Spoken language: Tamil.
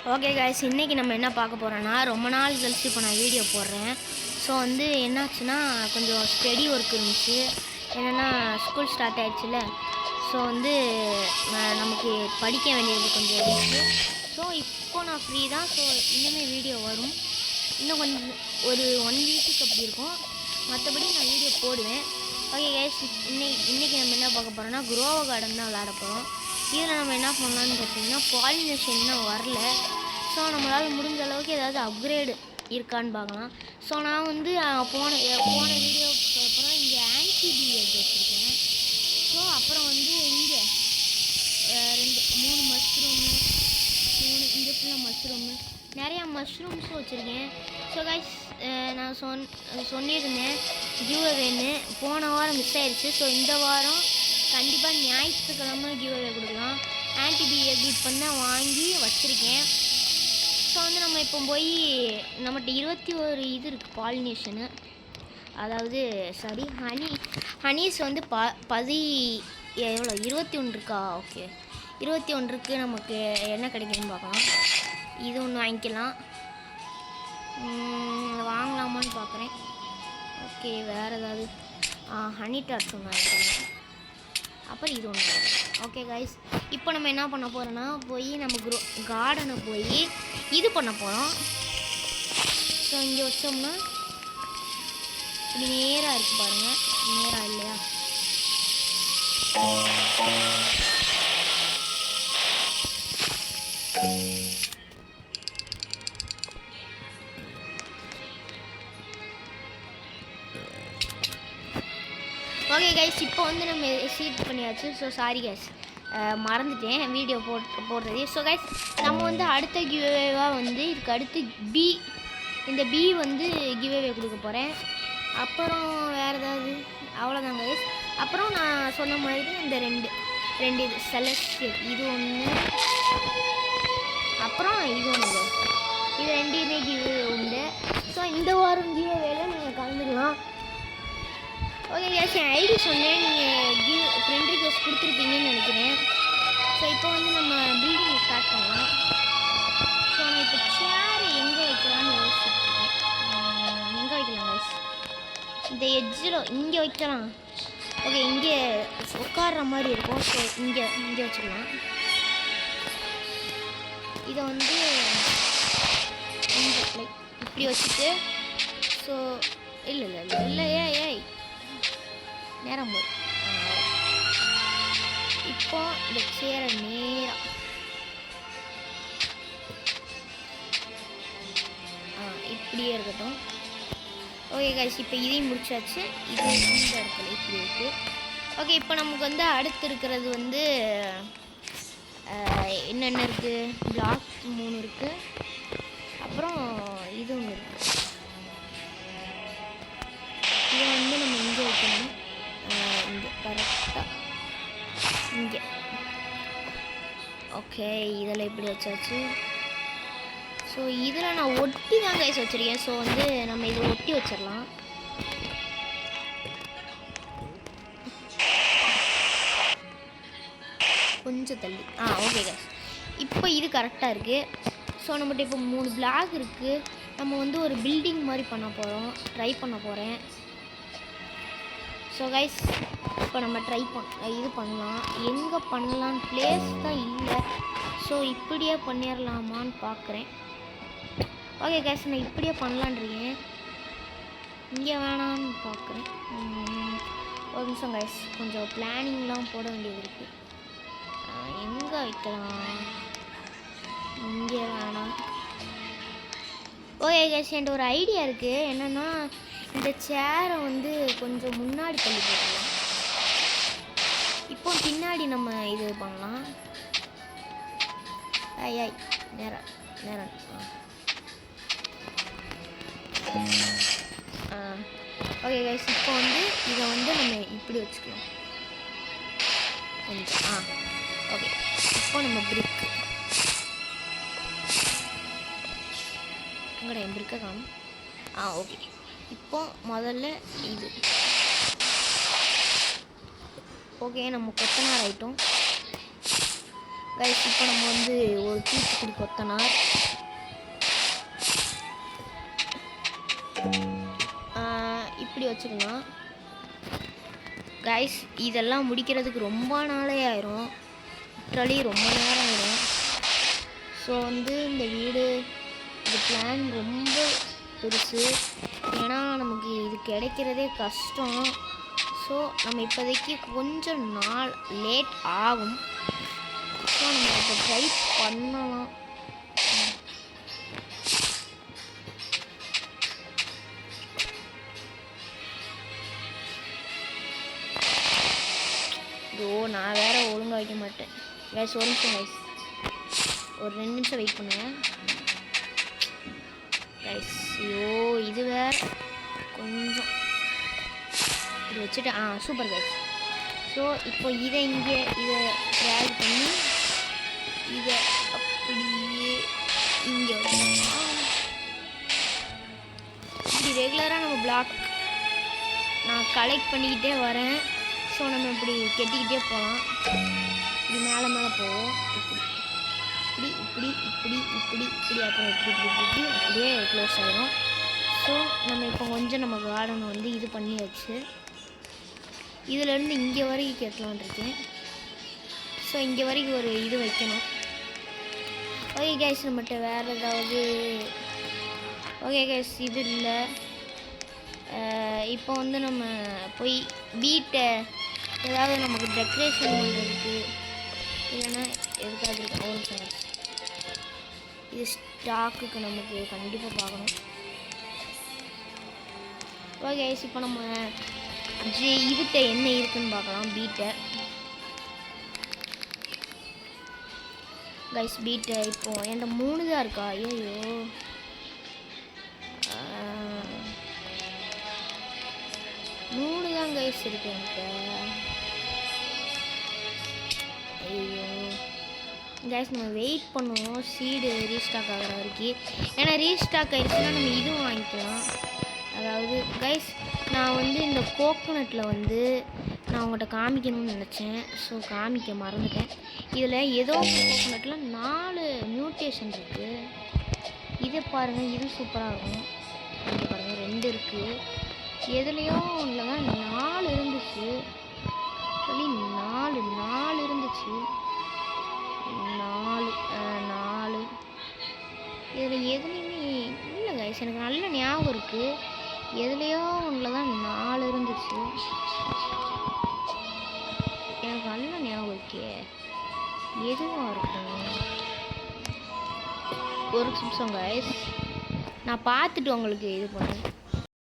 ஓகே காய்ஸ், இன்றைக்கி நம்ம என்ன பார்க்க போகிறோன்னா, ரொம்ப நாள் கழிச்சு இப்போ நான் வீடியோ போடுறேன். ஸோ வந்து என்னாச்சுன்னா, கொஞ்சம் ஸ்டடி ஒர்க் இருந்துச்சு. என்னென்னா ஸ்கூல் ஸ்டார்ட் ஆகிடுச்சுல. ஸோ வந்து நமக்கு படிக்க வேண்டியது கொஞ்சம் இருந்துச்சு. ஸோ இப்போ நான் ஃப்ரீ தான். ஸோ இனிமேல் வீடியோ வரும். இன்னும் கொஞ்சம் ஒரு 1 வீக்குக்கு அப்படி இருக்கும். மற்றபடி நான் வீடியோ போடுவேன். ஓகே கைஸ், இன்றைக்கி நம்ம என்ன பார்க்க போகிறோன்னா, குரோவோ கார்டன் தான் விளையாட போகிறோம். இதில் நம்ம என்ன பண்ணலான்னு பார்த்தீங்கன்னா, பாலினேஷன் இன்னும் வரல. ஸோ நம்மளால் முடிஞ்ச அளவுக்கு ஏதாவது அப்கிரேடு இருக்கான்னு பார்க்கலாம். ஸோ நான் வந்து போன வீடியோக்கு அப்புறம் இங்கே ஆன்டிபி எக் வச்சுருக்கேன். ஸோ அப்புறம் வந்து இங்கே 3 மஷ்ரூமு, இங்கே ஃபுல்லாக மஷ்ரூமு, நிறையா மஷ்ரூம்ஸும் வச்சுருக்கேன். ஸோ கைஸ், நான் சொல்லியிருந்தேன் கிவ்அவேன்னு. போன வாரம் மிஸ் ஆயிடுச்சு. ஸோ இந்த வாரம் கண்டிப்பாக ஞாயிற்றுக்கிழமை கிவ்அவே கொடுக்கலாம். ஆன்டிபி எக் இப்போ தான் வாங்கி வச்சுருக்கேன். ஸோ வந்து நம்ம இப்போ போய் நம்மகிட்ட 21 இது இருக்குது பாலினேஷனு. அதாவது சாரி ஹனீஸ் வந்து எவ்வளோ 21 இருக்கா? ஓகே, 21 இருக்குது. நமக்கு என்ன கிடைக்குன்னு பார்க்கலாம். இது ஒன்று வாங்கிக்கலாம். வாங்கலாமான்னு பார்க்குறேன். ஓகே, வேறு ஏதாவது ஹனி டார்ட்ஸ் ஒன்று வாங்கிக்கலாம். அப்புறம் இது ஒன்று. ஓகே கைஸ், இப்போ நம்ம என்ன பண்ண போகிறோன்னா, போய் நம்ம கார்டனை போய் இது பண்ண போகிறோம். ஸோ இங்கே வச்சோம்னா இப்படி நேராக இருக்குது பாருங்கள். நேராக இல்லையா? ஓகே கைஸ், இப்போ வந்து நம்ம சீட் பண்ணியாச்சு. ஸோ சாரி கைஸ், மறந்துட்டேன் வீடியோ போடுறது. ஸோ கைஸ், நம்ம வந்து அடுத்த கிவ்அவேவாக வந்து இதுக்கு அடுத்து இந்த பி வந்து கிவ்அவே கொடுக்க போகிறேன். அப்புறம் வேறு ஏதாவது அவ்வளோதான் கைஸ். அப்புறம் நான் சொன்ன மாதிரி இந்த ரெண்டு இது செலஸ்டியல், இது ஒன்று, அப்புறம் இது ஒன்று. இது 2 கிவ்அவே உண்டு. ஸோ இந்த வாரம் கிவ்அவேல நீங்கள் கலந்துக்கலாம். ஓகே கேஸ், என் ஐடி சொன்னேன், நீங்கள் ஃப்ரெண்ட் ரிக்வெஸ்ட் கொடுத்துருப்பீங்கன்னு நினைக்கிறேன். ஸோ இப்போ வந்து நம்ம பில்டிங் ஸ்டார்ட் பண்ணலாம். ஸோ நான் இப்போ சேர் எங்கே வைக்கலாம்னு யோசிச்சுருக்கேன். எங்கே வைக்கலாம் கைஸ்? இந்த எட்ஜில் இங்கே வைக்கலாம். ஓகே, இங்கே உட்கார்ற மாதிரி இருக்கும். ஸோ இங்கே வச்சுக்கலாம். இதை வந்து இங்கே இப்படி வச்சுட்டு, ஸோ இல்லை ஏய் நேரம் போய் இப்போ இந்த சேரை நேராக இப்படியே இருக்கட்டும். ஓகே கைஸ், இப்போ இதையும் முடிச்சாச்சு. இது இந்த இடத்துல இப்படி இருக்குது. ஓகே, இப்போ நமக்கு வந்து அடுத்து இருக்கிறது வந்து என்னென்ன இருக்குது? பிளாக் 3 இருக்குது. அப்புறம் இது ஒன்று இருக்குது. இதை வந்து நம்ம இங்கே வைக்கணும். இங்கே கரெக்டாக இங்கே. ஓகே, இதில் இப்படி வச்சாச்சு. ஸோ இதில் நான் ஒட்டி தான் கைஸ் வச்சுருக்கேன். ஸோ வந்து நம்ம இதை ஒட்டி வச்சிடலாம். கொஞ்சம் தள்ளி. ஓகே கைஸ், இப்போ இது கரெக்டாக இருக்குது. ஸோ நம்மகிட்ட இப்போ 3 பிளாக் இருக்குது. நம்ம வந்து ஒரு பில்டிங் மாதிரி ட்ரை பண்ண போகிறேன். ஸோ கைஸ், இப்போ நம்ம இது பண்ணலாம். எங்கே பண்ணலான்னு பிளேஸ் தான் இல்லை. ஸோ இப்படியே பண்ணிடலாமான்னு பார்க்குறேன். ஓகே கைஸ், நான் இப்படியே பண்ணலான்றீங்க. இங்கே வேணான்னு பார்க்குறேன். ஒரு நிமிஷம் கைஸ், கொஞ்சம் பிளானிங்லாம் போட வேண்டியது இருக்குது. எங்கே வைக்கலாம்? இங்கே வேணாம். ஓகே கைஸ், என்கிட்ட ஒரு ஐடியா இருக்குது. என்னென்னா, இந்த சேரை வந்து கொஞ்சம் முன்னாடி தள்ளி போடலாம். இப்போ பின்னாடி நம்ம இது பண்ணலாம். நேரம் ஓகே கைஸ், இப்போ வந்து இதை வந்து நம்ம இப்படி வச்சுக்கலாம் கொஞ்சம். ஓகே, இப்போ நம்ம பிரிக்கு எங்கடா என் பிரிக்கை காணும். ஓகே, இப்போ முதல்ல இது. ஓகே, நம்ம கொத்தனார் ஆகிட்டோம். கைஸ் இப்போ நம்ம வந்து ஒரு தூத்துக்குடி கொத்தனார் இப்படி வச்சுக்கலாம் கைஸ். இதெல்லாம் முடிக்கிறதுக்கு ரொம்ப நாளே ஆயிரும், லிட்ரலி ரொம்ப நேரம் ஆயிரும். ஸோ வந்து இந்த வீடு இந்த பிளான் ரொம்ப பெருசு, ஏன்னா நமக்கு இது கிடைக்கிறதே கஷ்டம். ஸோ நம்ம இப்போதைக்கு கொஞ்சம் நாள் லேட் ஆகும். ஸோ நம்ம இப்போ ட்ரை பண்ணலாம். நான் வேற ஒழுங்காக வைக்க மாட்டேன் கைஸ். ஒரு நிமிஷம் கைஸ், ஒரு 2 நிமிஷம் வெயிட் பண்ணுவேன் கைஸ். ஐயோ இது வேற கொஞ்சம் இது வச்சுட்டு சூப்பர் கைஸ். ஸோ இப்போ இதை இதை ட்ராக் பண்ணி இதை அப்படியே இங்கே இப்படி ரெகுலராக நம்ம பிளாக் நான் கலெக்ட் பண்ணிக்கிட்டே வரேன். ஸோ நம்ம இப்படி கெட்டிக்கிட்டே போகலாம். இப்படி மேலே மேலே போவோம், இப்படி இப்படி இப்படி இப்படி இப்படி அப்புறம் இப்படி இப்படி இப்படி அப்படியே க்ளோஸ் ஆகிடும். ஸோ நம்ம இப்போ கொஞ்சம் நம்ம கார்டன் வந்து இது பண்ணியாச்சு. இதிலேருந்து இங்கே வரைக்கும் கட்டலான் இருக்கேன். ஸோ இங்கே வரைக்கும் ஒரு இது வைக்கணும். ஓகே கேஸ், நம்மகிட்ட வேறு ஏதாவது ஓகே கேஸ் இது இல்லை. இப்போ வந்து நம்ம போய் வீட்டை ஏதாவது நமக்கு டெக்கரேஷன் பண்ணுறதுக்கு இல்லைன்னா எதுக்காக இருக்கு இது ஸ்டாக்குக்கு நமக்கு கண்டிப்பாக பார்க்கணும். ஓகே இப்போ நம்ம இதுகிட்ட என்ன இருக்குன்னு பார்க்கலாம். பீட்டர் கைஸ், பீட்டர் இப்போ என்கிட்ட 3 தான் இருக்கா? ஐயோ 3 தான் கைஸ் இருக்கு என்கிட்ட. ஐயோ கைஸ், நம்ம வெயிட் பண்ணுவோம் சீடு ரீஸ்டாக் ஆகிற வரைக்கும். ஏன்னா ரீஸ்டாக் ஆகிடுச்சுன்னா நம்ம இதுவும் வாங்கிக்கலாம். அதாவது கைஸ், நான் வந்து இந்த கோகோனட்டில் வந்து நான் உங்கள்கிட்ட காமிக்கணும்னு நினச்சேன். ஸோ காமிக்க மறந்துட்டேன். இதில் ஏதோ கோகோனட்டில் 4 மியூட்டேஷன் இருக்குது. இதை பாருங்கள், இது சூப்பராக இருக்கும். இங்கே பாருங்கள் 2 இருக்குது. எதுலேயோ ஒன்றில் தான் 4 இருந்துச்சு. சொல்லி 4 இருந்துச்சு. 4 இதில் எதுலேயுமே இல்லை கைஸ், எனக்கு நல்ல ஞாபகம் இருக்குது. எதுலேயோ ஒன்றில் தான் 4 இருந்துச்சு. எனக்கு நல்ல ஞாபகம் இருக்கே, எதுவாக இருக்கும்? ஒரு நிமிஷம் கைஸ், நான் பார்த்துட்டு உங்களுக்கு இது பண்ணேன்.